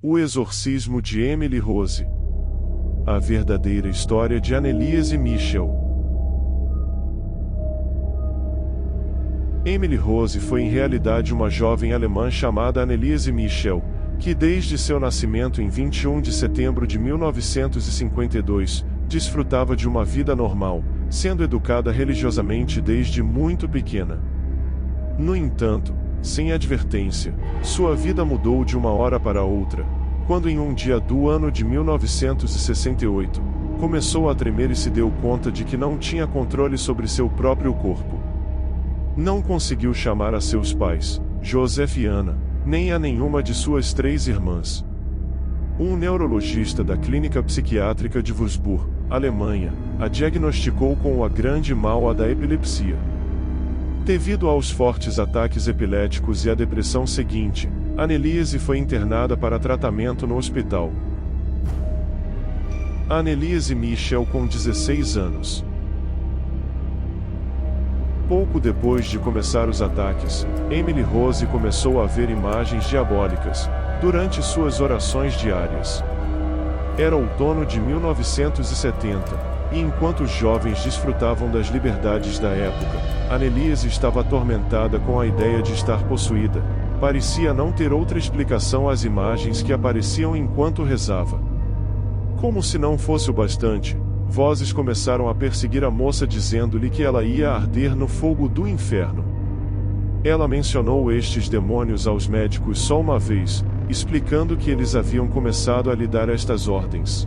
O exorcismo de Emily Rose. A verdadeira história de Anneliese Michel. Emily Rose foi em realidade uma jovem alemã chamada Anneliese Michel, que desde seu nascimento em 21 de setembro de 1952, desfrutava de uma vida normal, sendo educada religiosamente desde muito pequena. No entanto, sem advertência, sua vida mudou de uma hora para outra, quando em um dia do ano de 1968, começou a tremer e se deu conta de que não tinha controle sobre seu próprio corpo. Não conseguiu chamar a seus pais, Joseph e Anna, nem a nenhuma de suas 3 irmãs. Um neurologista da Clínica Psiquiátrica de Würzburg, Alemanha, a diagnosticou com a grande mal da epilepsia. Devido aos fortes ataques epiléticos e à depressão seguinte, Anneliese foi internada para tratamento no hospital. Anneliese Michel com 16 anos. Pouco depois de começar os ataques, Emily Rose começou a ver imagens diabólicas, durante suas orações diárias. Era outono de 1970. E enquanto os jovens desfrutavam das liberdades da época, Anneliese estava atormentada com a ideia de estar possuída. Parecia não ter outra explicação às imagens que apareciam enquanto rezava. Como se não fosse o bastante, vozes começaram a perseguir a moça dizendo-lhe que ela ia arder no fogo do inferno. Ela mencionou estes demônios aos médicos só uma vez, explicando que eles haviam começado a lhe dar estas ordens.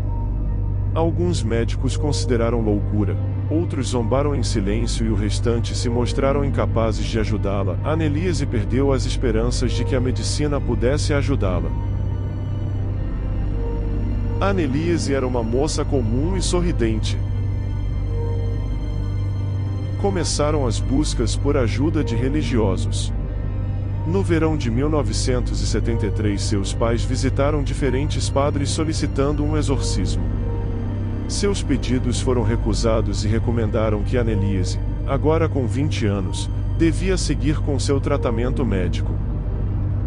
Alguns médicos consideraram loucura, outros zombaram em silêncio e o restante se mostraram incapazes de ajudá-la. Anneliese perdeu as esperanças de que a medicina pudesse ajudá-la. Anneliese era uma moça comum e sorridente. Começaram as buscas por ajuda de religiosos. No verão de 1973, seus pais visitaram diferentes padres solicitando um exorcismo. Seus pedidos foram recusados e recomendaram que Anneliese, agora com 20 anos, devia seguir com seu tratamento médico.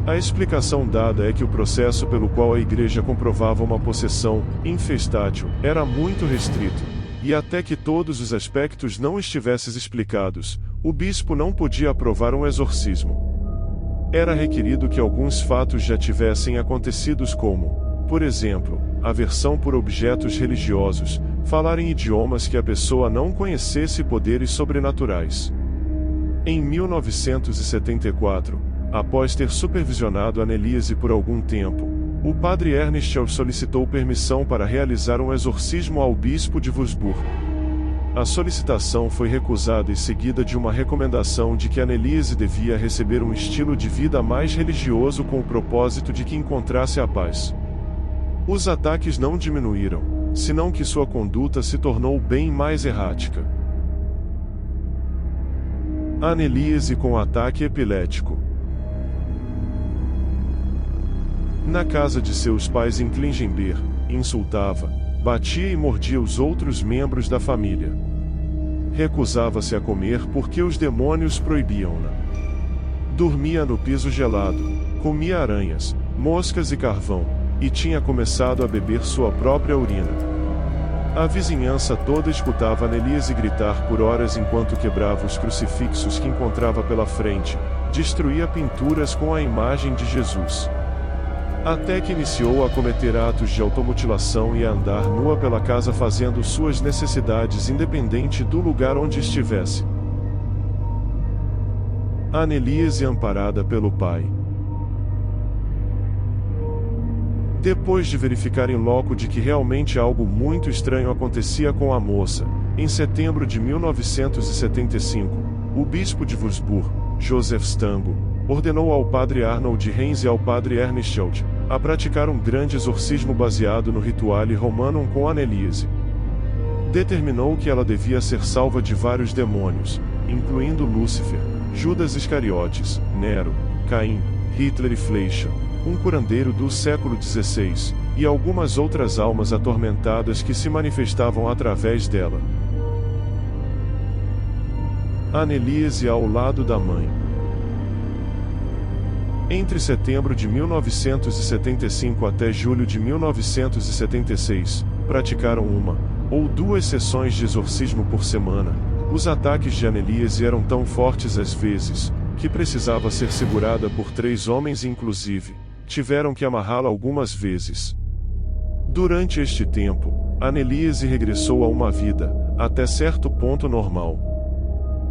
A explicação dada é que o processo pelo qual a igreja comprovava uma possessão, infestátil, era muito restrito, e até que todos os aspectos não estivessem explicados, o bispo não podia aprovar um exorcismo. Era requerido que alguns fatos já tivessem acontecido como, por exemplo, aversão por objetos religiosos, falar em idiomas que a pessoa não conhecesse e poderes sobrenaturais. Em 1974, após ter supervisionado Anneliese por algum tempo, o padre Ernst solicitou permissão para realizar um exorcismo ao bispo de Würzburg. A solicitação foi recusada e seguida de uma recomendação de que Anneliese devia receber um estilo de vida mais religioso com o propósito de que encontrasse a paz. Os ataques não diminuíram, senão que sua conduta se tornou bem mais errática. Anneliese com ataque epilético. Na casa de seus pais em Klingenberg, insultava, batia e mordia os outros membros da família. Recusava-se a comer porque os demônios proibiam-na. Dormia no piso gelado, comia aranhas, moscas e carvão, e tinha começado a beber sua própria urina. A vizinhança toda escutava Anneliese gritar por horas enquanto quebrava os crucifixos que encontrava pela frente, destruía pinturas com a imagem de Jesus. Até que iniciou a cometer atos de automutilação e a andar nua pela casa fazendo suas necessidades independente do lugar onde estivesse. Anneliese amparada pelo pai. Depois de verificar em loco de que realmente algo muito estranho acontecia com a moça, em setembro de 1975, o bispo de Würzburg, Joseph Stango, ordenou ao padre Arnold Heinz e ao padre Ernst Schaut a praticar um grande exorcismo baseado no Rituale Romanum com Anneliese. Determinou que ela devia ser salva de vários demônios, incluindo Lúcifer, Judas Iscariotes, Nero, Caim, Hitler e Flecha, um curandeiro do século XVI, e algumas outras almas atormentadas que se manifestavam através dela. Anneliese ao lado da mãe. Entre setembro de 1975 até julho de 1976, praticaram uma ou duas sessões de exorcismo por semana. Os ataques de Anneliese eram tão fortes às vezes, que precisava ser segurada por 3 homens inclusive, tiveram que amarrá-la algumas vezes. Durante este tempo, Anneliese regressou a uma vida, até certo ponto normal.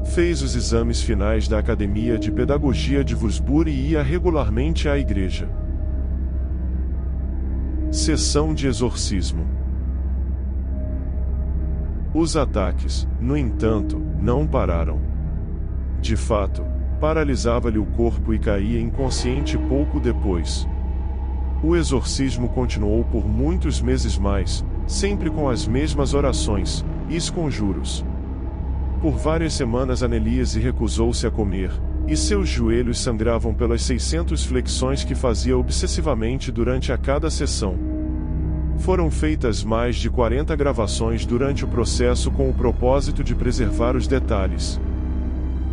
Fez os exames finais da Academia de Pedagogia de Würzburg e ia regularmente à igreja. Sessão de exorcismo. Os ataques, no entanto, não pararam. De fato, paralisava-lhe o corpo e caía inconsciente pouco depois. O exorcismo continuou por muitos meses mais, sempre com as mesmas orações e conjuros. Por várias semanas Anneliese recusou-se a comer, e seus joelhos sangravam pelas 600 flexões que fazia obsessivamente durante a cada sessão. Foram feitas mais de 40 gravações durante o processo com o propósito de preservar os detalhes.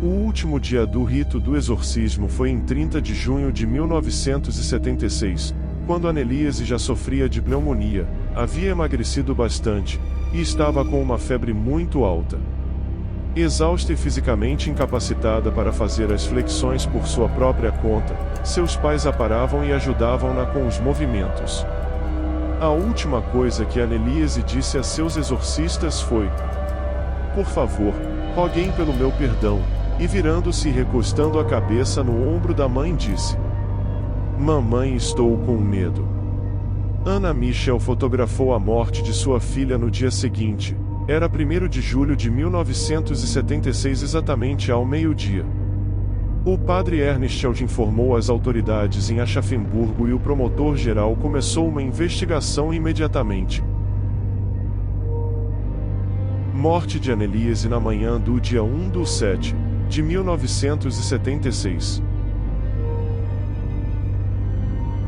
O último dia do rito do exorcismo foi em 30 de junho de 1976, quando Anneliese já sofria de pneumonia, havia emagrecido bastante, e estava com uma febre muito alta. Exausta e fisicamente incapacitada para fazer as flexões por sua própria conta, seus pais a paravam e ajudavam-na com os movimentos. A última coisa que Anneliese disse a seus exorcistas foi: "Por favor, roguem pelo meu perdão", e virando-se e recostando a cabeça no ombro da mãe disse: "Mamãe, estou com medo." Anna Michel fotografou a morte de sua filha no dia seguinte. Era 1º de julho de 1976 exatamente ao meio-dia. O padre Ernst Schild informou as autoridades em Aschaffenburgo e o promotor-geral começou uma investigação imediatamente. Morte de Anneliese na manhã do dia 1/7 de 1976.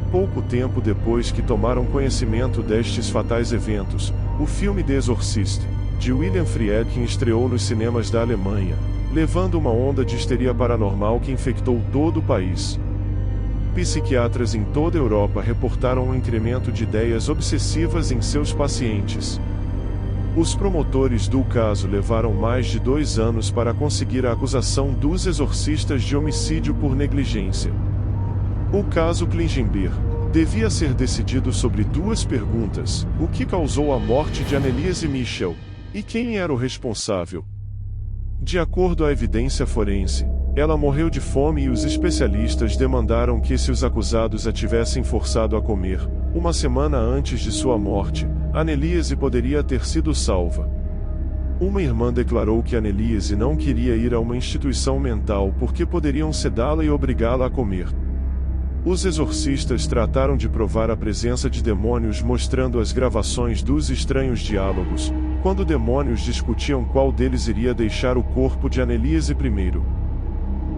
Pouco tempo depois que tomaram conhecimento destes fatais eventos, o filme The Exorcist, de William Friedkin estreou nos cinemas da Alemanha, levando uma onda de histeria paranormal que infectou todo o país. Psiquiatras em toda a Europa reportaram um incremento de ideias obsessivas em seus pacientes. Os promotores do caso levaram mais de 2 anos para conseguir a acusação dos exorcistas de homicídio por negligência. O caso Klingenberg devia ser decidido sobre 2 perguntas: o que causou a morte de Anneliese Michel? E quem era o responsável? De acordo à evidência forense, ela morreu de fome e os especialistas demandaram que se os acusados a tivessem forçado a comer, uma semana antes de sua morte, Anneliese poderia ter sido salva. Uma irmã declarou que Anneliese não queria ir a uma instituição mental porque poderiam sedá-la e obrigá-la a comer. Os exorcistas trataram de provar a presença de demônios mostrando as gravações dos estranhos diálogos, quando demônios discutiam qual deles iria deixar o corpo de Anneliese primeiro.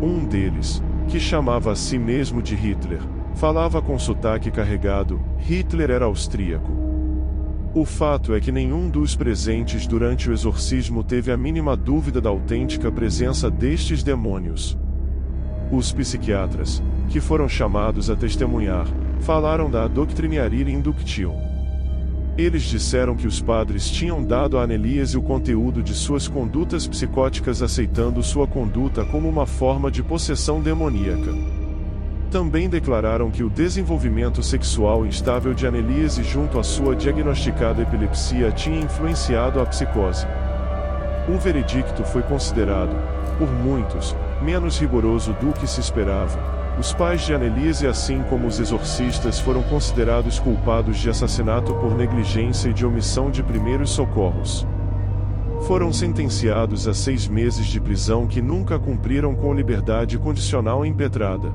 Um deles, que chamava a si mesmo de Hitler, falava com sotaque carregado. Hitler era austríaco. O fato é que nenhum dos presentes durante o exorcismo teve a mínima dúvida da autêntica presença destes demônios. Os psiquiatras, que foram chamados a testemunhar, falaram da Doctrinaria Induction. Eles disseram que os padres tinham dado a Anneliese o conteúdo de suas condutas psicóticas aceitando sua conduta como uma forma de possessão demoníaca. Também declararam que o desenvolvimento sexual instável de Anneliese junto à sua diagnosticada epilepsia tinha influenciado a psicose. O veredicto foi considerado, por muitos, menos rigoroso do que se esperava. Os pais de Anneliese, assim como os exorcistas, foram considerados culpados de assassinato por negligência e de omissão de primeiros socorros. Foram sentenciados a 6 meses de prisão que nunca cumpriram com liberdade condicional impetrada.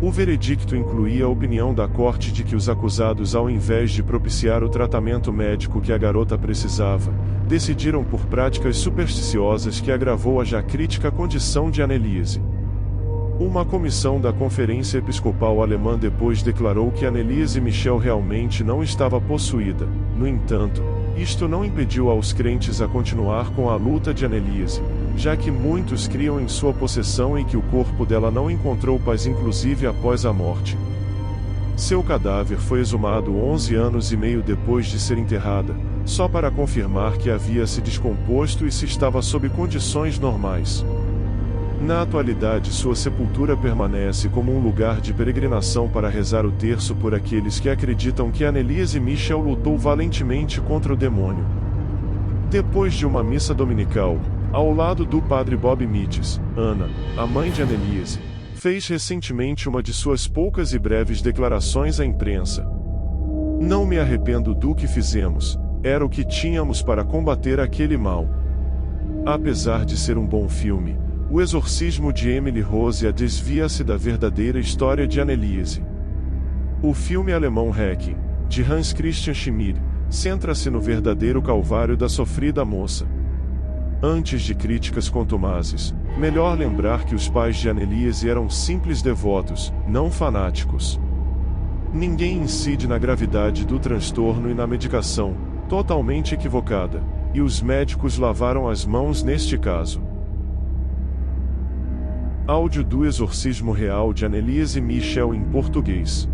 O veredicto incluía a opinião da corte de que os acusados, ao invés de propiciar o tratamento médico que a garota precisava, decidiram por práticas supersticiosas que agravou a já crítica condição de Anneliese. Uma comissão da Conferência Episcopal Alemã depois declarou que Anneliese Michel realmente não estava possuída. No entanto, isto não impediu aos crentes a continuar com a luta de Anneliese. já que muitos criam em sua possessão e que o corpo dela não encontrou paz inclusive após a morte. Seu cadáver foi exumado 11 anos e meio depois de ser enterrada, só para confirmar que havia se descomposto e se estava sob condições normais. Na atualidade, sua sepultura permanece como um lugar de peregrinação para rezar o terço por aqueles que acreditam que Anneliese Michel lutou valentemente contra o demônio. Depois de uma missa dominical, ao lado do padre Bob Mittis, Ana, a mãe de Anneliese, fez recentemente uma de suas poucas e breves declarações à imprensa. Não me arrependo do que fizemos, era o que tínhamos para combater aquele mal. Apesar de ser um bom filme, O Exorcismo de Emily Rose desvia-se da verdadeira história de Anneliese. O filme alemão Requiem, de Hans Christian Schmid, centra-se no verdadeiro calvário da sofrida moça. Antes de críticas contumazes, melhor lembrar que os pais de Anneliese eram simples devotos, não fanáticos. Ninguém incide na gravidade do transtorno e na medicação, totalmente equivocada, e os médicos lavaram as mãos neste caso. Áudio do exorcismo real de Anneliese Michel em português.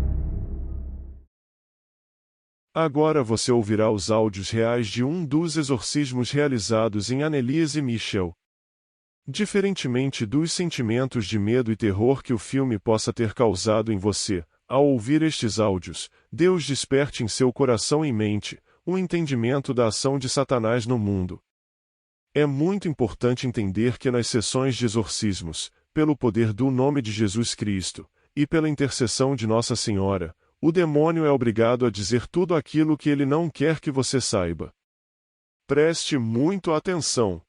Agora você ouvirá os áudios reais de um dos exorcismos realizados em Anneliese Michel. Diferentemente dos sentimentos de medo e terror que o filme possa ter causado em você, ao ouvir estes áudios, Deus desperte em seu coração e mente o entendimento da ação de Satanás no mundo. É muito importante entender que nas sessões de exorcismos, pelo poder do nome de Jesus Cristo, e pela intercessão de Nossa Senhora, o demônio é obrigado a dizer tudo aquilo que ele não quer que você saiba. Preste muito atenção.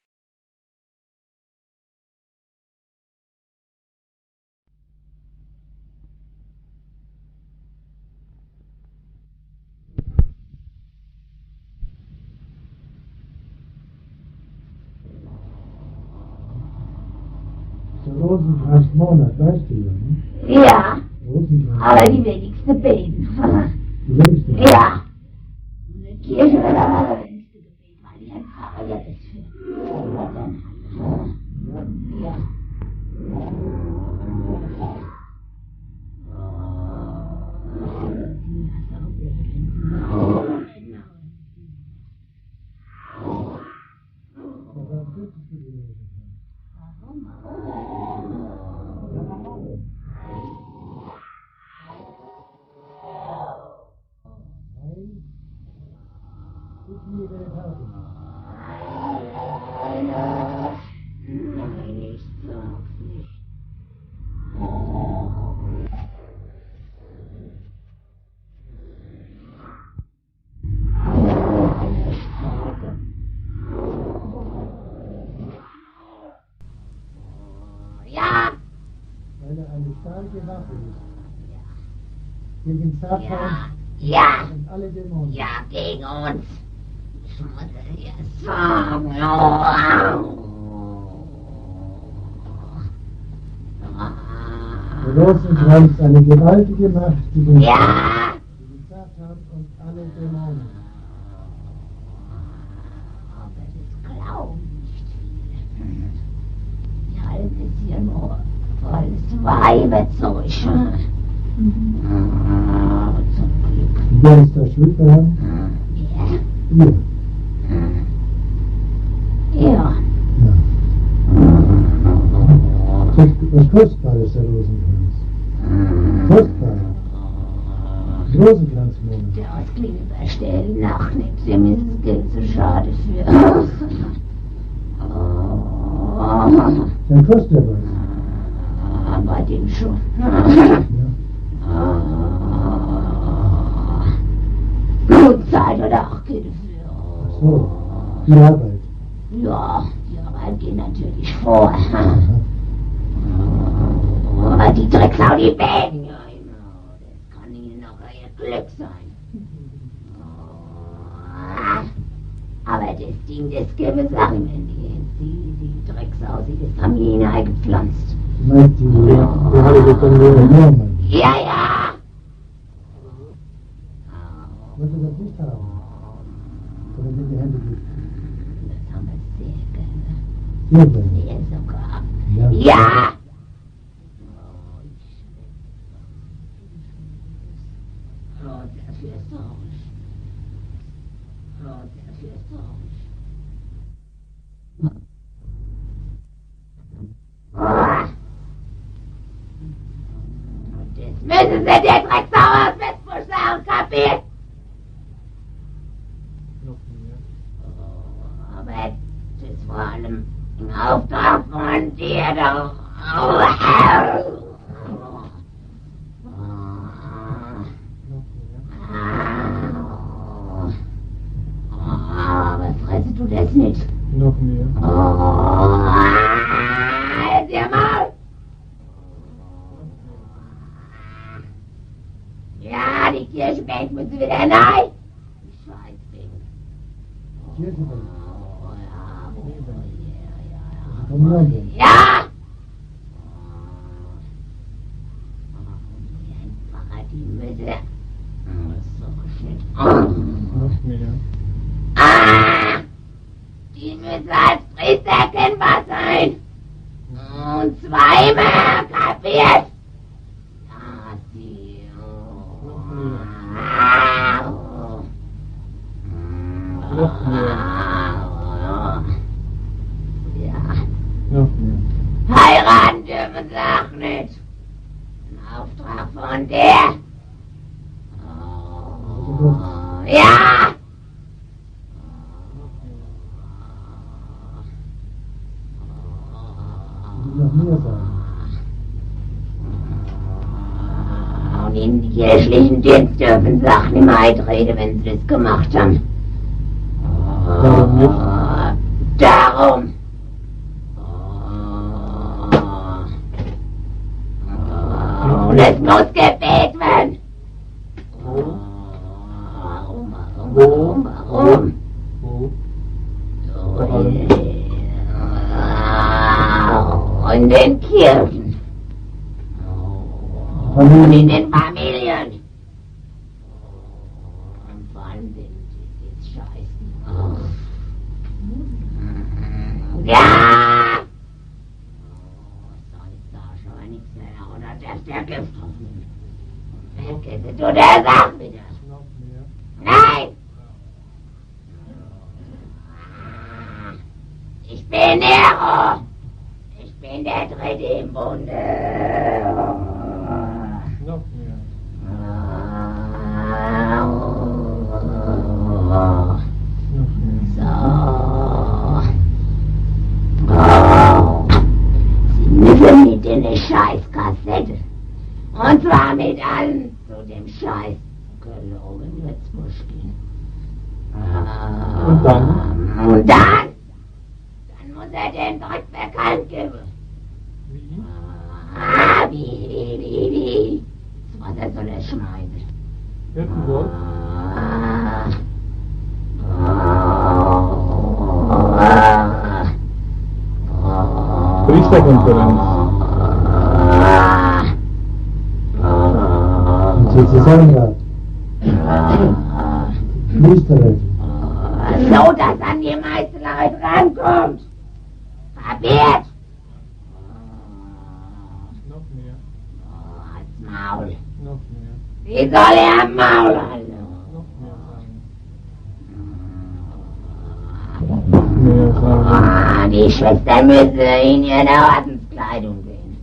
Rosenkranzmonat, weißt du ja, ne? Ja, Rosenkranz. aber die wenigste beten. Die wenigsten. Ja. Und in der Kirche wird aber der wenigste Gebet, weil die ein Pfarrer ja das für. Ja. Weil er eine starke Waffe ist. Gegen Satan Ja. und alle Dämonen. Ja, gegen uns. Der Rosenkranz ist eine gewaltige Macht gegen Ja. Satan und alle Dämonen. Aber das glauben nicht viele. Die halten es hier nur volles Weiberzeug. Zum Glück. Wer ist da schuld daran? Ja. Ihr. Ja. Ja. Was Kostbares, der Rosenkranz. Kostbar. Rosenkranzmonat. Der Ausklinge verstellen nachnimmt, dem ist das Geld so schade für. Dann kostet er was. Bei dem schon. Ja. Blutzeit oder auch Geld für. Ach so. Viel Arbeit. Ja, die Arbeit geht natürlich vor. Aha. Aber die Drecksau, die beten ja immer. Das kann ihnen noch ihr Glück sein. Aber das Ding, das gäbe Sachen, wenn die Drecksau, das haben die hineingepflanzt. Du meinst die Heilige Kommunion Norman. Ja, ja. Wollte das nicht haben? Oder in die Hände gibt? Das haben wir sehr gerne. Hierbei. Hier sogar. Ja. Ja! Oh, dafür ist traurig. Oh, dafür ist traurig. Und jetzt müssen Sie der Drecksau aus Westbusch sagen, kapiert? Noch mehr. Aber das ist vor allem ein Auftrag von dir doch. Was fresse du das nicht? Noch mehr. Halt dir mal! Ja, die Kirschbank muss wieder rein! Die Scheißding. Kirchenbank. Ja. Komm her. Ja! Einfacher die Mitte. So shit. Noch mehr. Die müsse als Priester erkennbar sein. Und zweimal, kapiert? Ja, die. Noch mehr. Ja. Noch mehr. Heiraten dürfen sie auch nicht. Ein Auftrag von dir. Ja! Noch mehr sagen. Und in die kirchlichen Dienst dürfen sie auch nicht mehr eintreten, wenn sie das gemacht haben. Warum nicht? Darum. Und es muss gebet werden. Warum? Wo? In den Kirchen. Und in den Familien. Und vor allem den Scheißen. Ja! Soll ich da schon nichts mehr, oder dass der Gift aufnimmt? Vergesse du der Sache wieder. Noch mehr. Nein! Ich bin Nero! Ich bin der Dritte im Bunde! Noch mehr. Noch mehr. So. Sie müssen mit in eine Scheißkassette. Und zwar mit allen zu dem Scheiß gelogen Würzbusch gehen. Und dann? Und dann? Dann muss er den Dreck bekannt geben. Wie? Wie? Was soll er schneiden? Hörten Sie? Priesterkonferenz. Und Sie Zusammenrat. Priesterrede. So, dass an die meisten Leute rankommt. Kapiert? Noch mehr. Als Maul. Noch mehr. Wie soll er am Maul halten? Noch mehr sagen. Noch mehr sagen. Die Schwester müsse in ihre Ordenskleidung gehen.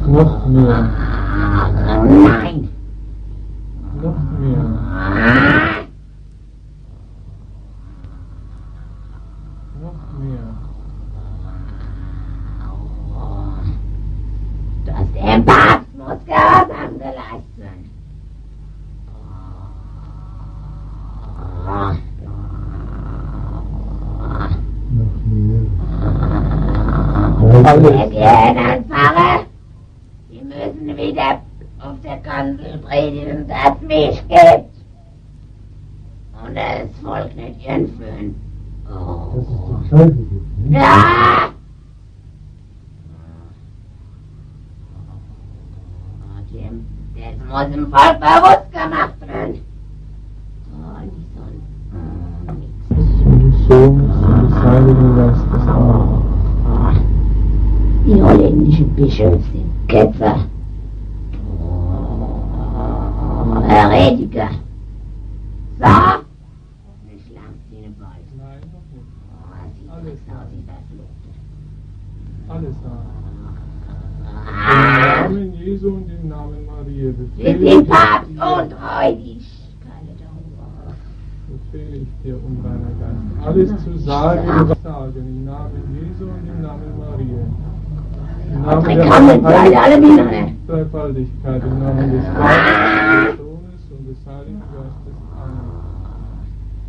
Noch mehr. Nein. Noch mehr. Noch mehr. Das der Papst muss Gehorsam geleisten. Noch mehr. Der Gehirnanfahrer, die müssen wieder auf der Kanzel predigen, dass es mich gibt. Und das Volk nicht entführen. Dass es den Teufel gibt, ne? Ja! Das muss im Volk bewusst gemacht werden. Schulzen, Ketzer, Heretiker. So? Nicht lang, bald. Nein, noch nicht. Sieht Alles das aus, wie verflucht. Alles sagen. Im Namen Jesu und im Namen Maria Wir sind Papst und freudig. befehle ich dir, unreiner Geist, alles zu sagen, im Namen Jesu und im Namen Maria. Im Namen der Heiligen Dreifaltigkeit, im Namen des Vaters, des Sohnes und des Heiligen Geistes. Amen.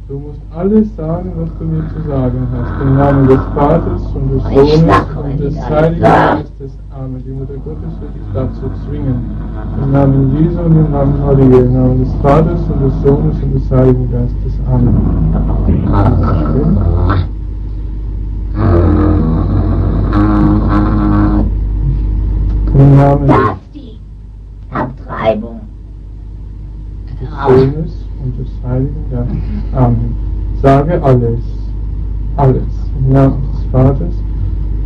Du musst alles sagen, was du mir zu sagen hast. Im Namen des Vaters und des Sohnes und des Heiligen Geistes. Amen. Die Mutter Gottes wird dich dazu zwingen. Im Namen Jesu und im Namen Maria. Im Namen des Vaters und des Sohnes und des Heiligen Geistes. Amen. Im Namen Das ist die Abtreibung. des Sohnes und des Heiligen Geistes. Amen. Sage alles. Alles. Im Namen des Vaters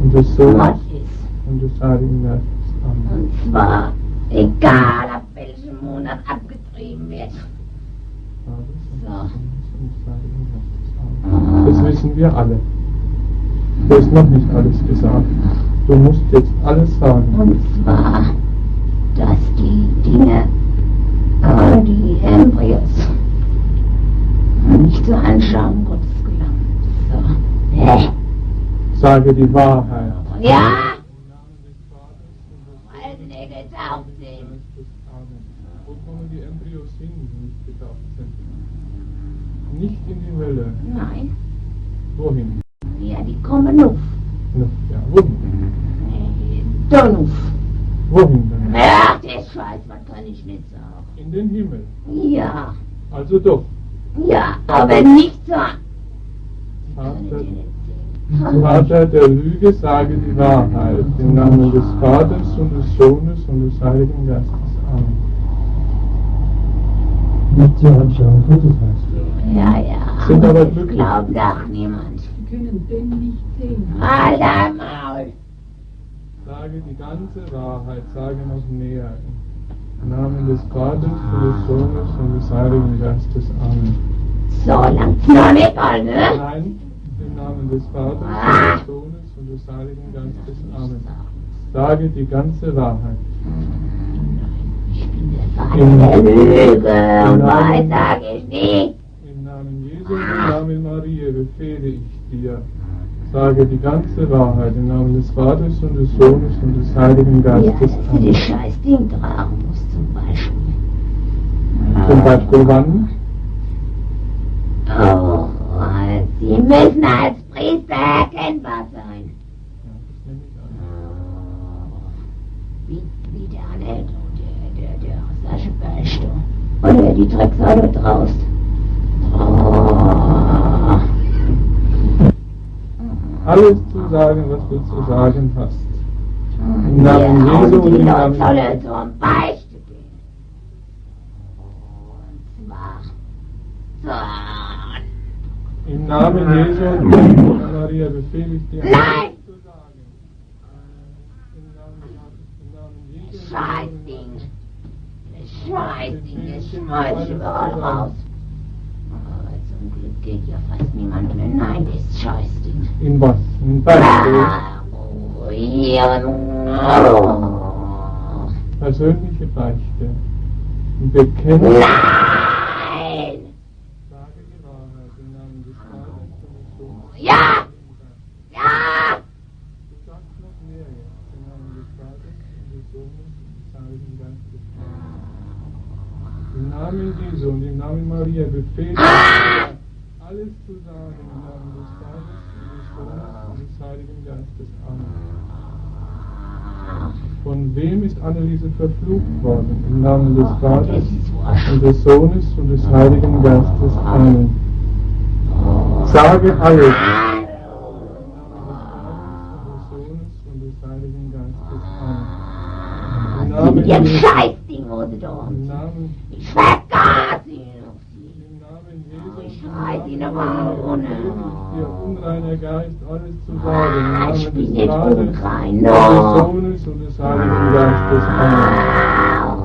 und des Sohnes Was ist? und des Heiligen Geistes. Amen. Und zwar, egal ab welchem Monat abgetrieben wird. Vaters und des Sohnes und des Heiligen Geistes. Amen. Das wissen wir alle. Du hast noch nicht alles gesagt. Du musst jetzt alles sagen. Und zwar, dass die Dinge, die Embryos, nicht zur Anschauung Gottes gelangen. So. Sage die Wahrheit. Ja, Im Namen des Vaters und des weil sie nicht getauft sind. Geistes. Amen. Wo kommen die Embryos hin, die nicht getauft sind? Nicht in die Hölle. Nein, Wohin? ja, die kommen noch. Ja, wohin? Da noch. Wohin denn? Ach, das Scheiß, was kann ich nicht sagen. In den Himmel. Ja, Also doch. ja, aber nicht so. Vater der Lüge, sage die Wahrheit. Im Namen des Vaters und des Sohnes und des Heiligen Geistes. Amen. Nicht zur Anschauung Gottes heißt. Ja, ja, Sind aber das glücklich. glaubt auch niemand. Sie können den nicht sehen. Alter Maul. Sage die ganze Wahrheit, sage noch näher. Im Namen des Vaters und des Sohnes und des Heiligen Geistes. Amen. So langt's noch nicht, oder? Nein, im Namen des Vaters und des Sohnes und des Heiligen Geistes. Amen. Sage die ganze Wahrheit. Ich bin der Vater der Lüge und Wahrheit sage ich nicht. Im Namen Jesu und im Namen Maria befehle ich dir. Sage die ganze Wahrheit im Namen des Vaters und des Sohnes und des Heiligen Ja, Geistes. dass du das scheiß Ding tragen musst zum Beispiel. Zum Beispiel wann? Oh, sie müssen als Priester erkennbar sein. Ja, das nehme ich an. Wie der Anhälter und der Aschenbeichte. Oder die Drecksau da draußen. Oh. Alles zu sagen, was du zu sagen hast. Im Namen Ja, Jesu und und die im Leute Namen sollen zum Beichte gehen. Und zwar so. Im Namen Jesu und im Namen Maria befehle ich dir, Nein! alles zu sagen. Im Namen Jesu und im Namen Scheißding. Das Scheißding, das schmeiß ich überall raus. Aber zum Glück geht ja fast niemand mehr. Nein, das Scheißding. in was? In Beispiel. Persönliche Beichte. Bekennen. Nein! Sage die Wahrheit im Namen des Vaters und des Sohnes. Ja! Ja! Du sagst noch mehr jetzt im Namen des Vaters und des Sohnes und des Heiligen Geistes. Im Namen Jesu und im Namen Maria befehle ich dir, alles zu sagen im Namen des Vaters und des Sohnes und des Heiligen Geistes. Amen. Von wem ist Anneliese verflucht worden? Im Namen des Vaters und des Sohnes und des Heiligen Geistes. Amen. Sage alles. Im Namen des Vaters und des Sohnes und des Heiligen Geistes. Amen. Im Namen Mit ihrem Jesu. Scheißding, wo sie da Im haben. Namen, Ich vergaß ihn auf sie. im Namen Jesu Ich und reiß im ihn Namen aber Maria ohne. befehle ich dir, unreiner Geist, alles zu sagen. Im Ich Namen bin des nicht Vaters, unrein, und no. des Sohnes und des Heiligen Geistes. Amen.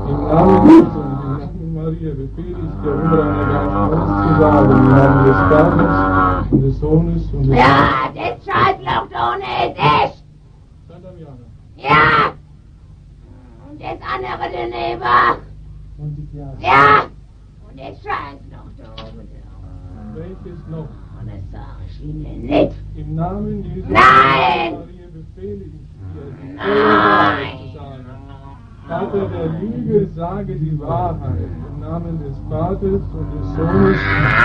Im Namen Jesu und im Namen Maria befehle ich dir, unreiner Geist, alles zu sagen. Im Namen des Vaters und des Sohnes und des Ja, das Scheißloch da ohne ist echt. Santa Miana. Ja. Und das andere daneben. Und die Jahre. Ja. Und das Scheißloch da oben. Welches noch? Und das sag ich Ihnen nicht. Im Namen Jesu Nein! und Maria befehle ich dir, die volle Wahrheit zu sagen. Vater der Lüge, sage die Wahrheit. Im Namen des Vaters und des Sohnes und des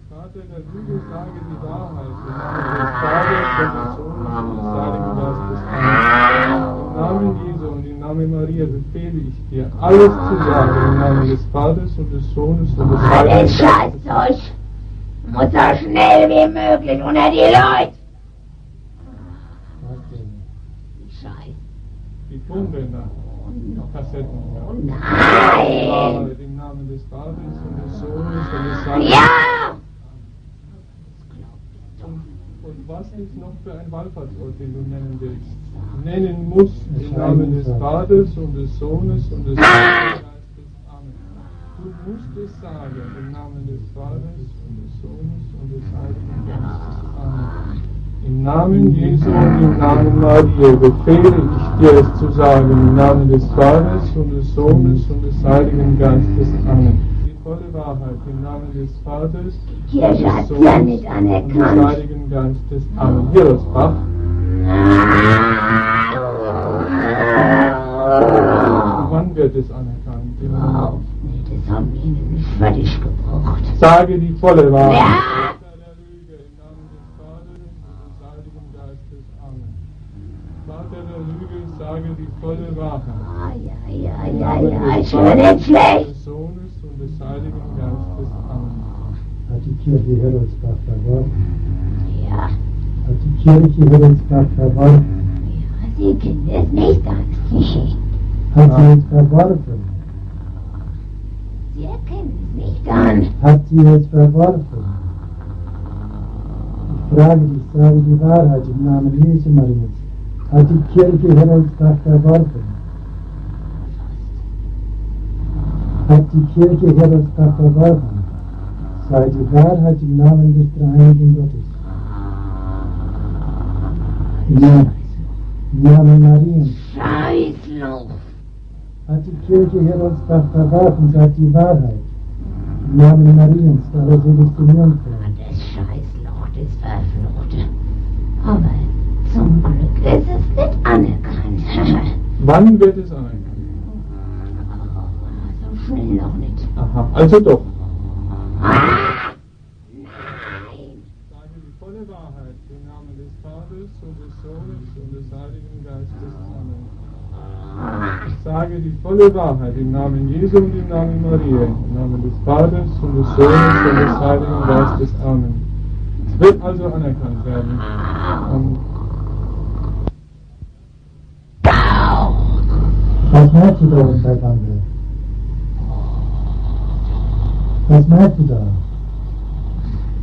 Vater der Lüge, sage die Wahrheit. Im Namen des Vaters und des Sohnes und des Heiligen Geistes. Amen. Im Namen Jesu und im Namen Maria befehle ich dir, alles zu sagen. Im Namen des Vaters und des Sohnes und des Heiligen Alles Geistes. Scheißzeug muss so schnell wie möglich unter die Leute. Was denn? Die Scheiße. Die Tonbänder, Kassetten. Oh Die nein. Wahrheit im Namen des Vaters und des Sohnes und des Heiligen Ja. Und was ist noch für ein Wallfahrtsort, den du nennen willst? Nennen musst im Namen des Vaters und des Sohnes und des Heiligen Geistes. Amen. Du musst es sagen im Namen des Vaters und des Sohnes und des Heiligen Geistes. Amen. Im Namen Jesu und im Namen Maria befehle ich dir es zu sagen, im Namen des Vaters und des Sohnes und des Heiligen Geistes. Amen. Die volle Wahrheit im Namen des Vaters Die Kirche hat's ja nicht und des anerkannt. Heiligen Geistes. Amen. Hirosbach. Wann wird es anerkannt? Überhaupt nicht, das haben wir ihnen nicht fertig gebracht. Sage die volle Wahrheit. Ja. Vater der Lüge im Namen des Vaters und des Heiligen Geistes. Amen. Vater der Lüge, sage die volle Wahrheit. Ja, ich höre nicht schlecht. Des Sohnes und des Heiligen Geistes. Amen. Hat die Kirche Heroldsbach verworfen? Ja, Hat die Kirche Heroldsbach verworfen? Sie kennen es nicht an. Hat sie es verworfen? Sie erkennen es nicht an. Hat sie es verworfen? Ich frage dich, sage die Wahrheit im Namen Jesu Marias. Hat die Kirche Heroldsbach verworfen? Hat die Kirche Heroldsbach verworfen? Sei die Wahrheit im Namen des dreieinigen Gottes. Im Namen Mariens. Scheißloch. Hat die Kirche Heroldsbach verworfen, sagt die Wahrheit. Im Namen Mariens, da er selig zum Mund kommt. Das Scheißloch, das Verfluchte. Aber zum Glück ist es nicht anerkannt. Wann wird es anerkannt? So schnell noch nicht. Aha, also doch. Nein. Sage die volle Wahrheit im Namen des Vaters und des Sohnes und des Heiligen Geistes. Amen. Sage die volle Wahrheit im Namen Jesu und im Namen Maria, im Namen des Vaters und des Sohnes und des Heiligen Geistes. Amen. Es wird also anerkannt werden. Was merkst du da unten bei Bande? Was merkst du da?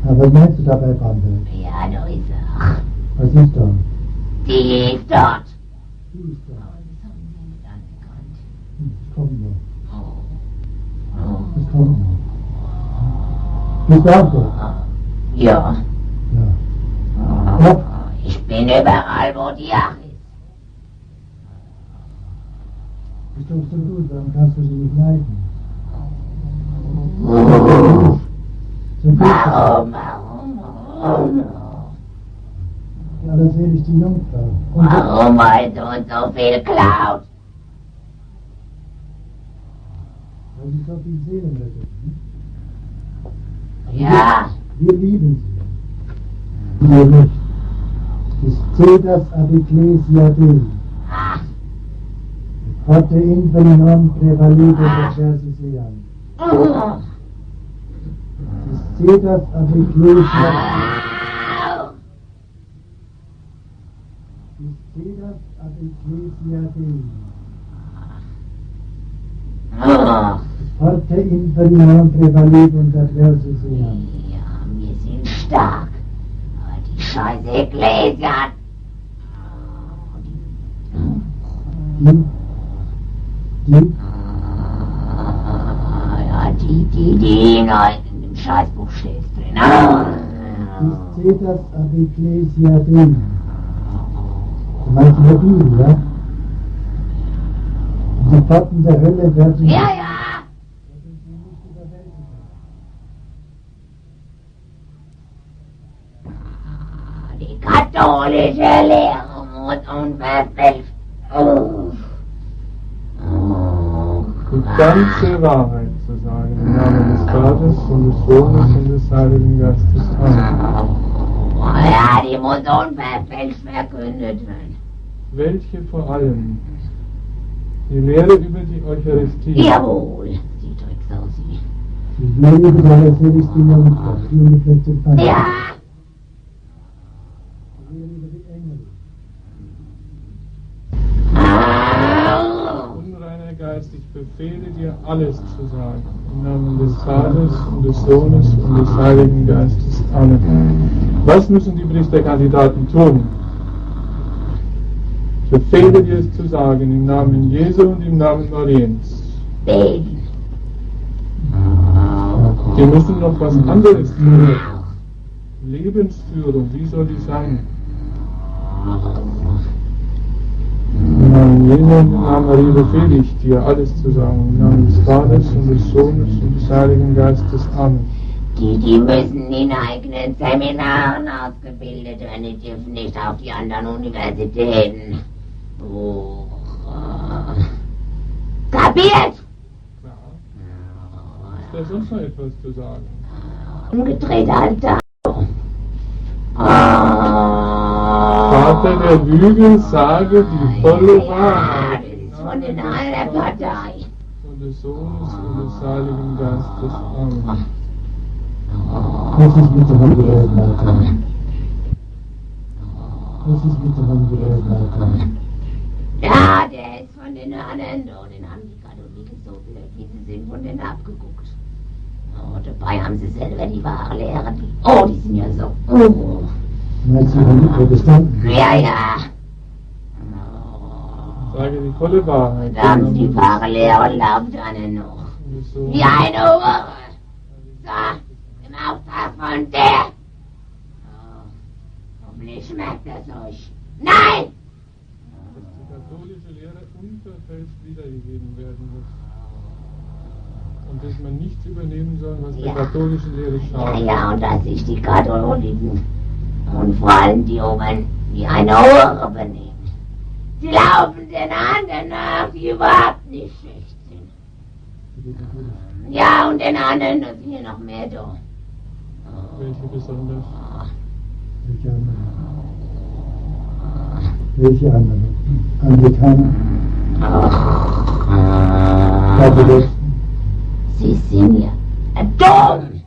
Ja, was merkst du da bei Bande? Ja, da ist er. Was ist da? Die ist dort. Die ist da. Das haben sie nicht anerkannt. Das kommt noch. Oh. Das kommt noch. Bist du auch da? Ja. Ja. Ja. Ich bin überall, wo die Ach ist. Bist du so gut, warum kannst du sie nicht leiten? So gut. Warum? Ja, das sehe ich die Jungfrau. Und Warum, weil du uns so viel klaut? weil sie so viel Seelen rettet. Ja. Wir lieben sie. Wir nicht. Das Cedas ab Ecclesia Dei. Ach, Forte inferi non prevalide versi sean. oh. Das Cedas ab Ecclesia. Au. Das Cedas ab Ecclesia Dei. Oh. forte imperium prevalebant adversus eam. Ja, wir sind stark. Aber die scheiß Ekklesia. Die in dem Scheißbuch steht drin. Ist cetas ab Ecclesia Dei. Du meinst in der Bibel, ja? Die Pforten der Hölle werden Ja. nicht überwältigen. Die katholische Lehre muss unverfälscht. Die ganze Wahrheit zu sagen, im Namen des Vaters und des Sohnes und des Heiligen Geistes. Amen. Ja, die muss unverfälscht verkündet werden. Welche vor allem? Die Lehre über die Eucharistie. Jawohl, die Drecksau sie. Die Gnade der allerseligsten Jungfrau, die unbefleckte Feinde. Ja! Die Lehre über die Engel. Unreiner Geist, ich befehle dir alles zu sagen. Im Namen des Vaters und des Sohnes und des Heiligen Geistes. Amen. Was müssen die Priesterkandidaten tun? Ich befehle dir es zu sagen, im Namen Jesu und im Namen Mariens. Beten. Wir müssen noch was anderes tun. Lebensführung, wie soll die sein? Im Namen Jesu und im Namen Maria befehle ich dir, alles zu sagen. Im Namen des Vaters und des Sohnes und des Heiligen Geistes. Amen. Die müssen in eigenen Seminaren ausgebildet werden, die dürfen nicht auf die anderen Universitäten. Kapiert? Ja. Ist da sonst noch etwas zu sagen? Umgedreht, Alter. Vater der Lüge, sage die volle Wahrheit. Das ist von den anderen Partei. Und des Sohnes und des Heiligen Geistes. Amen. Das ist mit davon gereden, Alter. Das ist mit davon gereden, Alter. Ja, der ist von den anderen, oh, den haben die Katholiken so blöd, wie sie sind, von denen abgeguckt. Oh, dabei haben sie selber die wahre Lehre. Oh, die sind ja so. Oh. Meinst du von den Protestanten? Ja. Sage die volle Wahrheit. Da haben sie die wahre Lehre und glaubt einen noch. Und des Sohnes Wie eine Uhr. So, im Auftrag von der. Oh, hoffentlich schmeckt das euch. Nein! dass die katholische Lehre unverfälscht wiedergegeben werden muss. Und dass man nichts übernehmen soll, was der Ja. katholischen Lehre schadet. Ja, und dass sich die Katholiken und vor allem die Oberen wie eine Hure benehmen. Sie laufen den anderen nach, die überhaupt nicht schlecht sind. Ja, und den anderen, das sind hier noch mehr da. Welche besonders? Welche anderen? Welche anderen? Anglikaner? Katholisten? Sie sind ja dumm.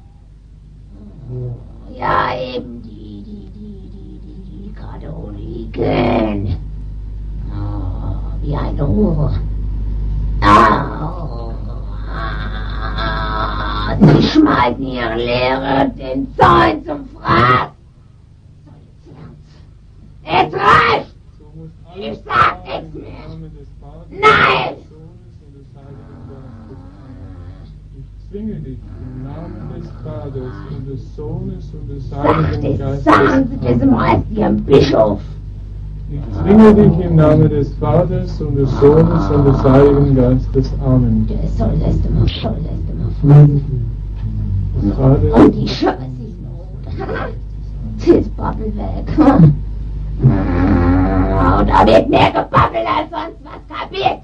Ja. Ja, eben die Katholiken. Oh, wie eine Hure. Sie schmeißen ihre Lehre den Zorn zum Fraß. Es reicht! So muss Ich alles sag geschehen nichts mehr. im Namen des Vaters, Nein! des Sohnes und des Heiligen Geistes. Ich zwinge dich im Namen des Vaters und des Sohnes und des Heiligen Geistes. Sagen Sie das mal Ihrem Bischof. Ich zwinge dich im Namen des Vaters und des Sohnes und des Heiligen Geistes. Amen. Der soll das immer, soll das immer. Vater, Und die Scheiße ist noch. Das Babbel weg. Und da wird mehr gebabbelt als sonst was kapiert.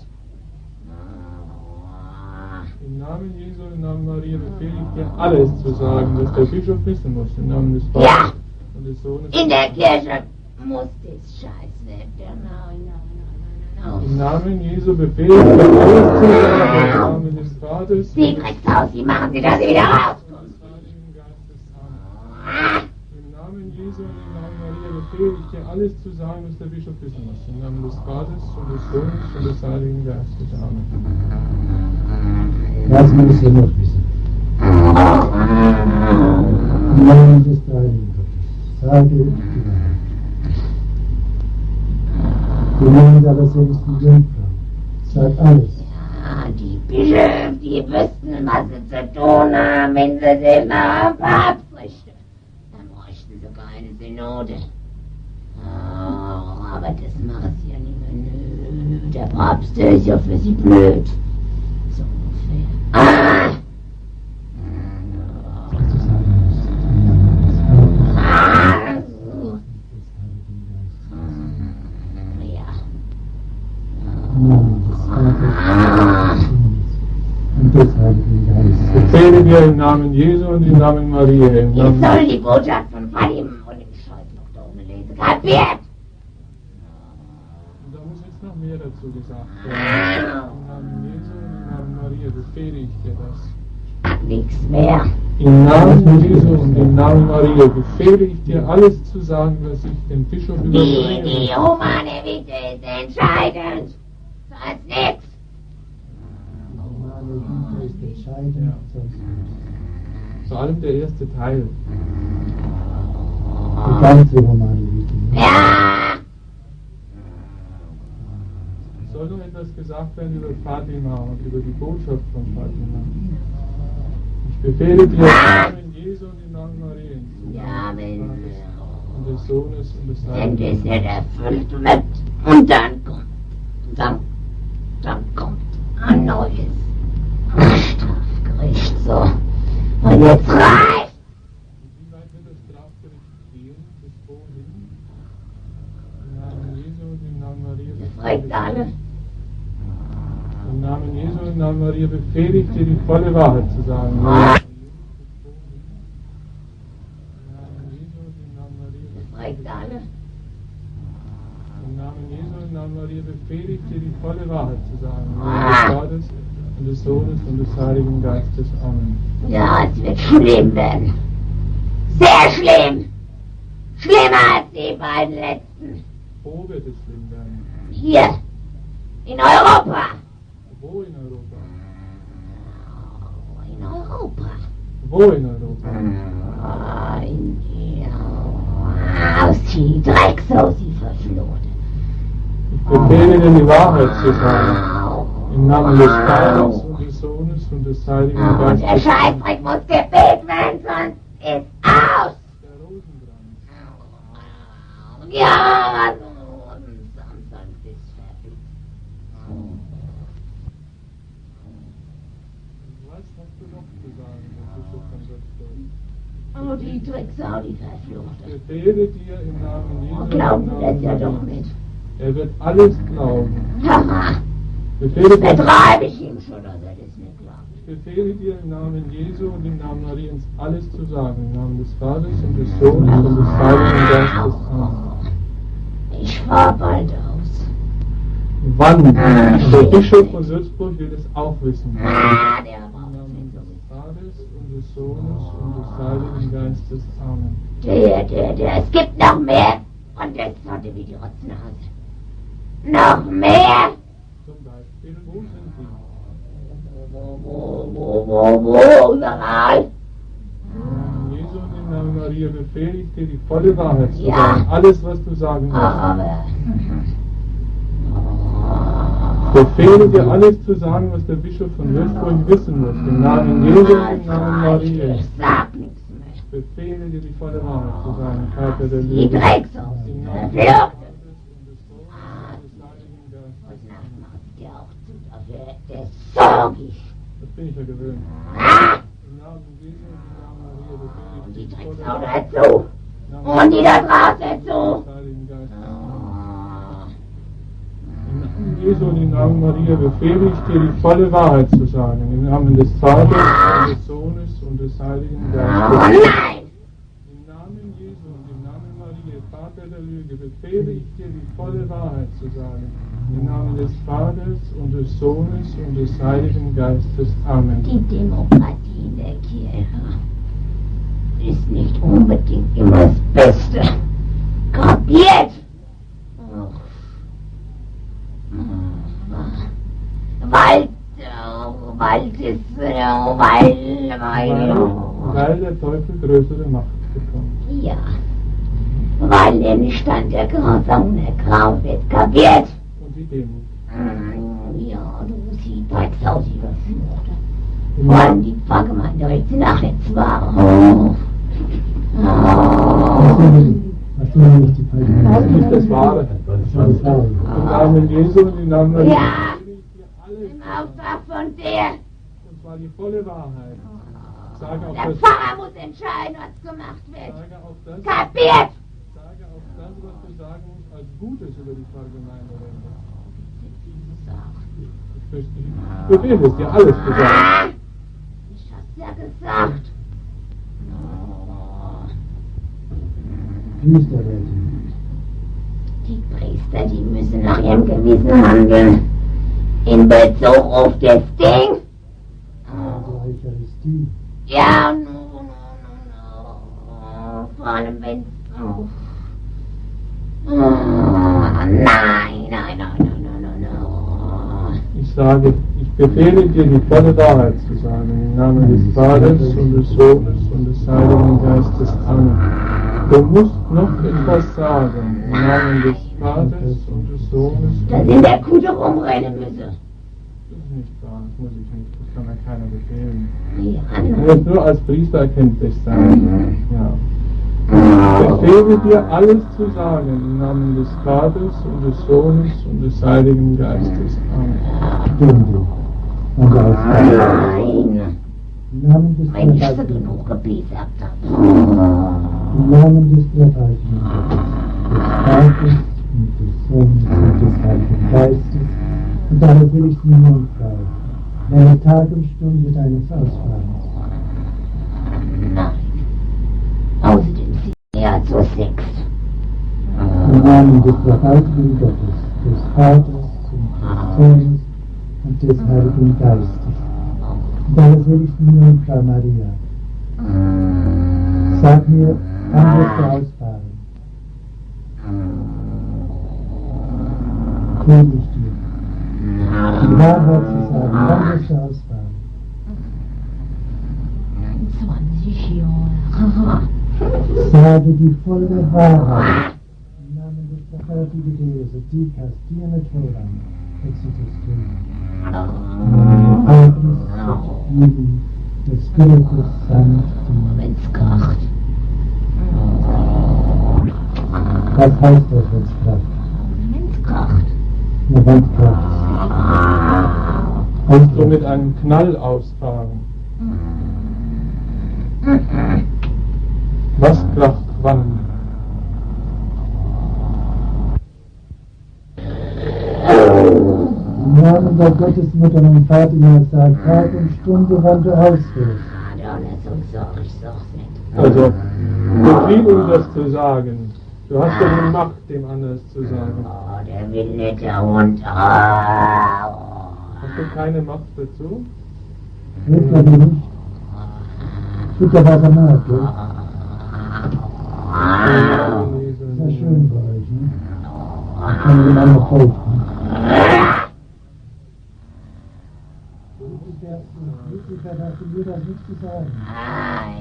im Namen Jesu, im Namen Maria befehle ich dir alles zu sagen, was der Bischof wissen muss. Im Namen des Vaters Ja. und des Sohnes. In der Kirche muss das Scheiß weg. Genau. Im Namen Jesu befehle ich dir alles zu sagen. Im Namen des Vaters Die Dreckshaus, wie machen Sie, dass Sie wieder rauskommen? des Heiligen Geistes. Amen. Im Namen Jesu und im Namen Maria befehle ich dir, alles zu sagen, was der Bischof wissen muss. Im Namen des Vaters und des Sohnes und des Heiligen Geistes. Amen. Was muss er noch wissen? Im Namen des Heiligen Gottes, sage die Wahrheit. Im Namen der allerseligsten Jungfrau, sag alles. Ja, die Bischöfe, die wüssten, was sie zu tun haben, wenn sie den Papst richten. Dann bräuchten sie keine Synode. Oh, aber das macht sie ja nicht mehr. Nö, der Papst, der ist ja für sie blöd. So ungefähr. Ah! Was du sagen musst. Im Namen des Vaters und des Heiligen Geistes. Ich befehle dir im Namen Jesu und im Namen Maria. Im Ich Namen soll die Botschaft von Fatima und dem Scheiß noch da oben lesen. Kapiert? Da muss jetzt noch mehr dazu gesagt werden. Im Namen Jesu und im Namen Maria befehle ich dir das. Nichts mehr. Im Namen Jesu und im Namen Maria befehle ich dir, alles zu sagen, was ich dem Bischof überbringe. Die humane Witte ist entscheidend. Sonst nichts. Die normale Güte ist entscheidend, sonst nichts. Vor allem der erste Teil. Die ganze normale Güte. Ja! Es soll noch etwas gesagt werden über Fatima und über die Botschaft von Fatima. Ich befehle dir im Namen Jesu und im Namen Mariens. Ja, wenn Und des Sohnes und des wenn Heiligen das nicht erfüllt wird und dann kommt ein neues Strafgericht so. Und jetzt reicht! Wie weit wird das Strafgericht gehen? Bis wohin? Im Namen Jesu und im Namen Maria. Das reicht alle. Im Namen Jesu und im Namen Maria befehle ich dir, die volle Wahrheit zu sagen. Im Ah. Namen Jesu und im Namen Maria. Das reicht alle. Im Namen Jesu und im Namen Maria befehle ich dir, die volle Wahrheit zu sagen. Im Namen des Vaters und des Sohnes und des Heiligen Geistes. Amen. Ja, es wird schlimm werden. Sehr schlimm. Schlimmer als die beiden letzten. Wo wird es schlimm werden? Hier. In Europa. Wo in Europa? In Europa. Wo in Europa? Aus die Drecksau, sie verflucht. Ich befehle dir, die Wahrheit zu sagen. Im Namen des Vaters und des Sohnes und des Heiligen Und der Geistes. Scheißdreck muss gebeten werden, sonst ist aus. Der Rosenkranz. Ja, sonst ist fertig. Was hast du noch zu sagen, der Bischof von Göttingen? Oh, die Drecksau, die Verfluchte. Ich befehle dir im Namen Jesu. Oh, und glauben im Sie das Namen ja doch Mariens. nicht. Er wird alles glauben. Haha, Befehle dir, betreibe ich ihm schon, dass er das nicht glaubt. ich befehle dir im Namen Jesu und im Namen Mariens alles zu sagen. Im Namen des Vaters und des Sohnes und des Heiligen Geistes. Amen. Ich fahr bald aus. Wann? Der Bischof von Würzburg will es auch wissen. Ah, der Im braucht Namen nicht so des Vaters und des Sohnes und des Heiligen Geistes. Amen. Es gibt noch mehr. Und das hatte wie die Rotznase. Noch mehr? Zum Beispiel, wo sind sie? Wo, überall? Im Namen Jesu und im Namen Maria befehle ich dir, die volle Wahrheit zu Ja. sagen. Alles, was du sagen musst. Aber... Befehle dir, alles zu sagen, was der Bischof von Würzburg wissen muss. Im Namen Jesu und im Namen Maria. Ich sag nichts mehr. Befehle dir, die volle Wahrheit zu sagen. Vater der Die Liebe. Drecksau, Im die Namen des Verfluchte. Vaters und des Sohnes und des Heiligen Geistes. Und Nacht macht der auch zu, dafür, der ist sorgig. Das bin ich ja gewöhnt. Ah, Im Namen Jesu und im Namen Maria befehle und ich die dir, die volle Drecksau Wahrheit dazu. zu sagen. Und die da draußen dazu. Des Heiligen Geistes. Ah. Im Namen Jesu und im Namen Maria befehle ich dir, die volle Wahrheit zu sagen. Im Namen des Vaters und des Sohnes und des Heiligen Oh Geistes. nein! Im Namen Jesu und im Namen Maria, Vater der Lüge, befehle ich dir, die volle Wahrheit zu sagen. Im Namen des Vaters und des Sohnes und des Heiligen Geistes. Amen. Die Demokratie in der Kirche ist nicht unbedingt immer das Beste. Gerade kapiert? Weil der Teufel größere Macht bekommt. Ja, weil er nicht an der Gehorsam der Grau wird kapiert. Und die Demut. Ja, du siehst Drecksau, sie verfluchte. Vor allem die Pfarrgemeinde rechts nach jetzt war. Was tun nicht die falsche Das ist nicht das Wahre. Im Namen Jesu und im Namen Maria. Ja, Alles, im Auftrag von dir. und zwar die volle Wahrheit. Sage auch Der das, Pfarrer muss entscheiden, was gemacht wird. sage auch das, Kapiert? sage auch das, was du sagen musst, als Gutes über die Pfarrgemeinde. Ich befehle es dir, alles zu sagen. Ich hab's ja gesagt. Priesterräte. Die Priester, die müssen nach ihrem Gewissen handeln. In Bezug auf das Ding. Also Eucharistie. Ja, vor allem wenn... Nein. Ich sage, ich befehle dir, die volle Wahrheit zu sagen, im Namen des Vaters und des Sohnes und des Heiligen Geistes. Amen. Du musst noch etwas sagen, im Namen des Vaters und des Sohnes. Dass in der Kutte rumrennen müsse. Das ist nicht wahr, das muss ich nicht, das kann mir keiner befehlen. Ja, Du musst nur als Priester erkenntlich sein. Ja. Ich befehle dir, alles zu sagen, im Namen des Vaters und des Sohnes und des Heiligen Geistes. Amen. Stunde. Und Ausfall. Nein. Im Namen des Wenn ich so Dreifaltigen. genug gebetet habe. Im Namen des Dreifaltigen Gottes, des Vaters und des Sohnes und des Heiligen Geistes und deiner seligsten Jungfrau, meine Tag und Stunde deines Ausfahrens. Nein. Außerdem sie ja zur Sext. Im Namen des Dreifaltigen Gottes, des Vaters und des Sohnes und des Heiligen Geistes und deiner seligsten Jungfrau Maria. Sag mir, wann wirst du ausfahren? König dir. Die Wahrheit zu sagen, wann wirst du ausfahren? 20 Jahre. Sage die volle Wahrheit. Im Namen des dreifaltigen Deus, die Castierne Toran, Exitus Dei. Patris, Filii, et Spiritus Sancti. Wenn's kracht. Was heißt das, wenn's kracht? Wenn's kracht. Ja, wenn's kracht. So mit einem Knall ausfahren. Was kracht wann? Im Namen der Gottesmutter und Fatima sagt Tag und Stunde, wann du ausfährst. Ja, das ich sag's nicht. Also, befiehl ihm das zu sagen. Du hast ja die Macht, dem anders zu sagen. Oh, der will nicht, der Hund. Hast du keine Macht dazu? Hilft er dir nicht? Tut er was er mag, gell? Ist ja schön bei euch, ne? Ich kann ihm auch folgen. Ludwig hast du mir das nicht zu sagen.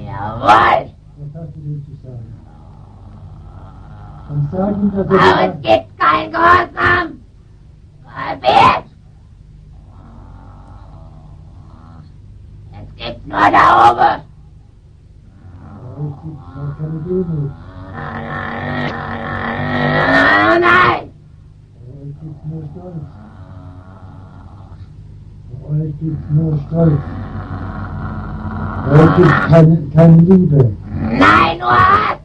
Jawohl. Was hast du dem zu sagen? Dann sag ihm, dass Aber es gibt kein Gehorsam. Kapiert? Es gibt nur da oben. es gibt auch keine Demut. Nein. Es gibt nur Stolz. Es gibt nur Stolz. Es gibt keine Liebe. Nein, nur Hass.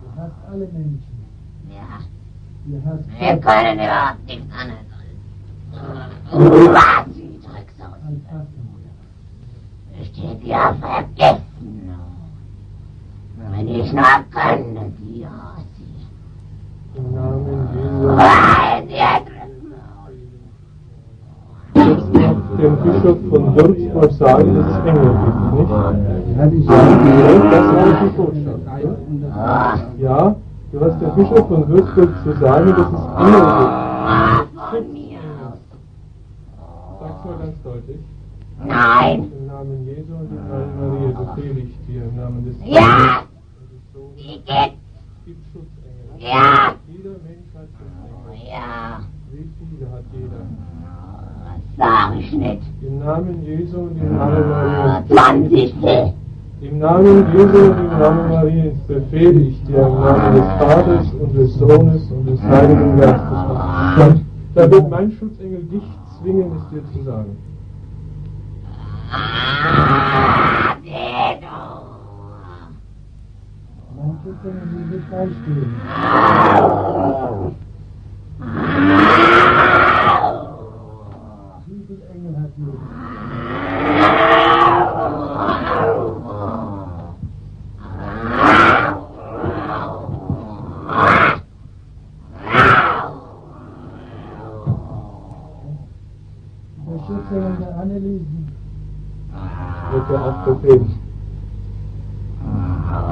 Du hast alle Menschen. Ja, Du hast wir Gott können überhaupt nichts anderes. Was, die Drecksau. als Affen. Ich hätte ja vergessen. Wenn ich nur könnte, die Hasse. Im Namen Jesu. Weil sie ergriffen. Jetzt noch den Bischof von von Würzburg sagen, dass es Engel gibt, nicht? Ja, die Das sagen, ist die Botschaft. Ja, du hast der Bischof von Würzburg zu sagen, dass es Engel gibt. Von mir. Sag's mal ganz deutlich. Nein. Im Namen Jesu und im Namen Maria befehle ich dir, im Namen des Ja. Vaters und des Sohnes. Wie geht's? Gibt Schutzengel. Ja. Jeder Mensch hat Schutzengel. Ja. Wie viele hat jeder? Das sag ich nicht. Im Namen Jesu und im Namen Mariens. 20. Im Namen Jesu und im Namen Mariens befehle ich dir im Namen des Vaters und des Sohnes und des Heiligen Geistes. Da wird mein Schutzengel dich zwingen, es dir zu sagen. mein Schutzengel will dir beistehen. Wie viele Engel hat jeder? Der Schutzengel der Anneliesen. Wird er auch befehlen.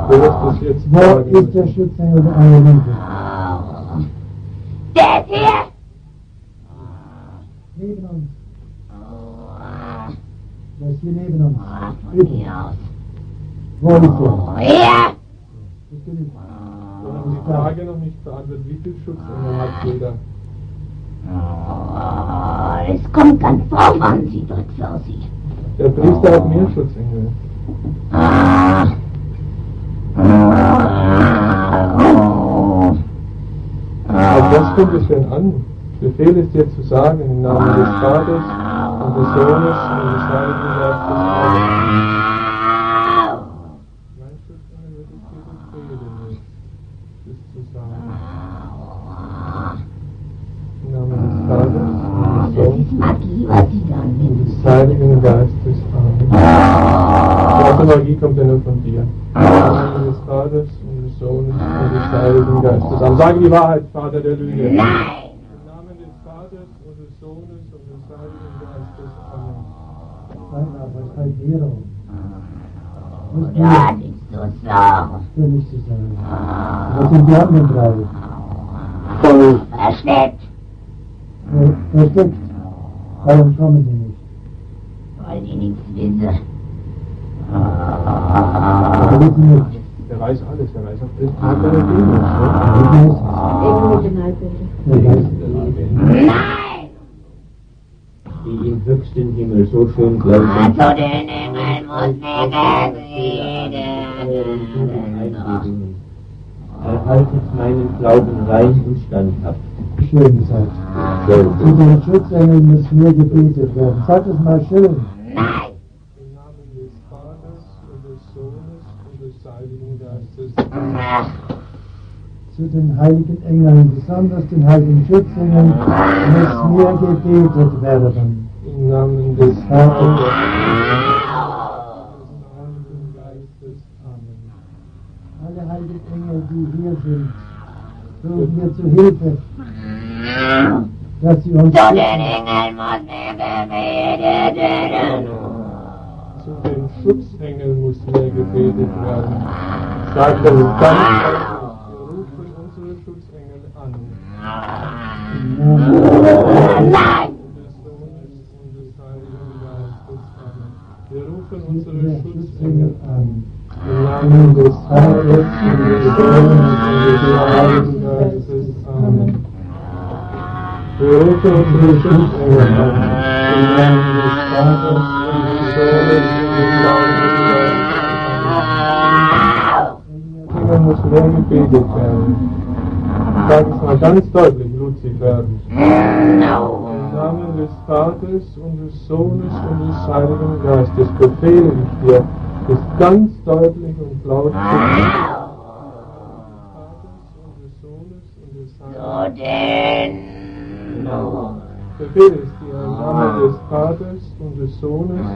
Du wirst es jetzt Wo sagen. ist der Schutzengel der Anneliesen? Der ist hier. Neben uns. Der ist hier neben uns. Von mir aus. Wo ist er? Hier. Das genügt. Wir haben die Frage noch nicht beantwortet, wie viel Schutzengel hat jeder? Es kommt ganz drauf an, wie das aussieht. Der Priester hat mehr Schutzengel. Auf was kommt es denn an? Ich befehle es dir zu sagen, im Namen des Vaters und des Sohnes und des Heiligen Geistes. Mein Schutzengel wird es dir befehlen, es zu sagen. Im Namen des Vaters und des Das Sohnes ist Magie, was sie da und nimmt. des Heiligen Geistes. Amen. Die ganze Magie kommt ja nur von dir. Im Namen des Vaters und des Sohnes und des Heiligen Geistes. Dann sage die Wahrheit, Vater der Lüge. Nein. Im Namen des Vaters und des Sohnes und des Heiligen Geistes. Amen. Nein, aber es heißt Nero. Was Ja, du nicht so sagen. für nicht zu sagen. Was sind die anderen drei? Versteckt. Versteckt. Warum kommen sie nicht? Weil die nichts wissen. Aber wissen nicht. Er weiß alles, er weiß auch den Tag der Demos. Ich weiß. Nein. Die im höchsten Himmel so schön glauben, Also den Engel muss nicht reden. erhaltet meinen Glauben rein und standhaft. Schön gesagt. Zu den Schutzengeln muss mehr gebetet werden. Sag es mal schön. Nein. Im Namen des Vaters und des Sohnes und des Heiligen Geistes. Zu den heiligen Engeln, besonders den heiligen Schutzengeln, muss mehr gebetet werden. Im Namen des Vaters und des Heiligen Geistes. Amen. Alle heiligen Engel, die hier sind, suchen wir zu Hilfe, dass sie uns Zu den schützen. Engeln muss mehr geredet werden. Zu den Schutzengeln muss mehr gebetet werden. Sagt er ganz deutlich, wir rufen unsere Schutzengel an. Nein. Und des Sohnes und des Heiligen Geistes. Amen. Wir rufen unsere Schutzengel an. Im Namen des Vaters und des Sohnes und des Heiligen Geistes. Amen. Wir rufen unsere Schutzengel an. Im Namen des Vaters und des Sohnes und des Heiligen Geistes. Amen. Engel muss mehr gebetet werden. Ich sage es mal ganz deutlich, Luzifer. Im Namen des Vaters und des Sohnes und des Heiligen Geistes befehle ich dir, es ganz deutlich und laut zu tun. Des Vaters und des Sohnes und des Zu Heiligen den Befehle es dir im Namen des Vaters und des Sohnes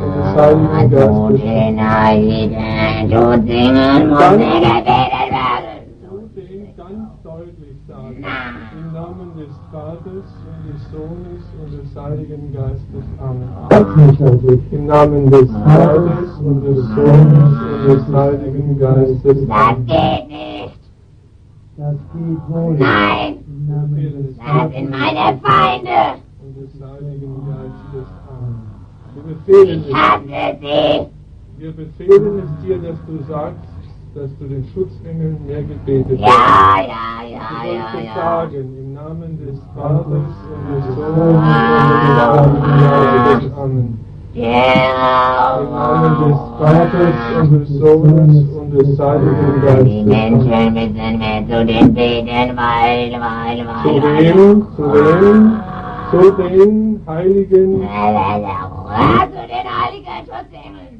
und des Heiligen Zu Geistes. den heiligen Schutzengel muss mehr gebetet werden. Zu den ganz deutlich sagen. Im Namen des Vaters und des Sohnes und des Heiligen Geistes. Amen. Sag nicht, also Im Namen des Vaters und des Sohnes und des Heiligen Geistes. Das Amen. geht nicht. das geht wohl. Nein. Im Namen des Das sind meine Feinde. Und des Heiligen Geistes. Amen. Wir befehlen Ich hasse sie. Wir befehlen es dir, dass du sagst, dass du den Schutzengeln mehr gebetet Ja, hast. ja, Du ja, sollst es ja. sagen, im Namen des Vaters und des Sohnes und des Heiligen Geistes. Amen. Im Namen des Vaters und des Sohnes und des Heiligen Die Geistes. Menschen Amen. müssen mehr zu den beten, weil. Zu den Heiligen, Zu den heiligen Schutzengeln.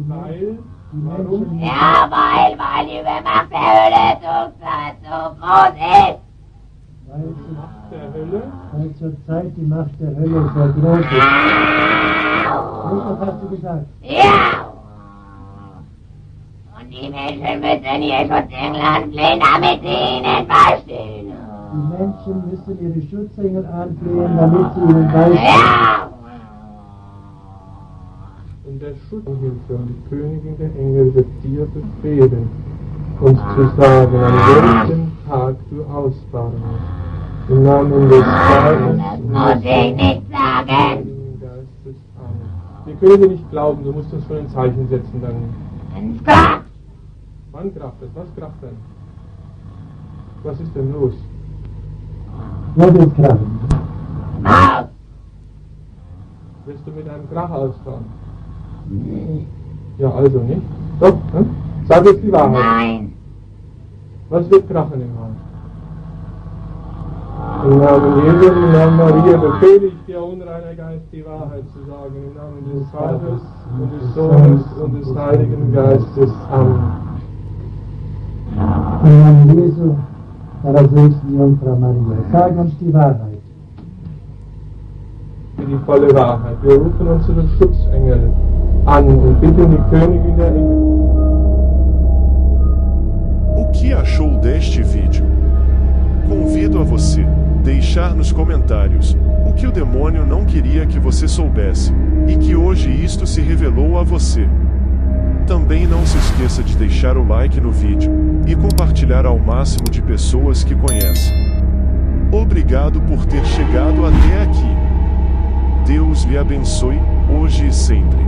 weil, warum? Ja, weil die Übermacht der Hölle so groß ist. Macht der Hölle, Weil zur Zeit die Macht der Hölle so groß ist. Was hast du gesagt? Ja. Und die Menschen müssen ihr Schutzengel anflehen, damit sie ihnen beistehen. Die Menschen müssen ihre Schutzengel anflehen, damit sie ihnen beistehen. Ja. und der Schutzhilfe und die Königin der Engel wird dir befehlen, uns zu sagen, an welchem Tag du ausfahren musst. Im Namen des Vaters Das und muss des ich nicht Sohnes sagen. Heiligen Geistes. Amen. Wir können dir nicht glauben, du musst uns schon ein Zeichen setzen, dann. Ins Gott. Wann kracht es? Was kracht denn? Was ist denn los? Was ist Krachen? Maus. Wirst du mit einem Krach ausfahren? Ja, also nicht. Doch, hm? Sag jetzt die Wahrheit. Nein. Was wird krachen im Haus? Im Namen Jesu, im Namen Maria befehle ich dir, unreiner Geist, die Wahrheit zu sagen. Im Namen des Vaters und des Sohnes und des Heiligen Geistes. Amen. Im Namen Jesu, der allerhöchsten Jungfrau Maria, sag uns die Wahrheit. Die volle Wahrheit. Wir rufen unsere Schutzengel an und bitten die Königin der Engel. O que achou deste vídeo? Convido a você deixar nos comentários o que o demônio não queria que você soubesse e que hoje isto se revelou a você. Também não se esqueça de deixar o like no vídeo e compartilhar ao máximo de pessoas que conhecem. Obrigado por ter chegado até aqui. Deus lhe abençoe, hoje e sempre.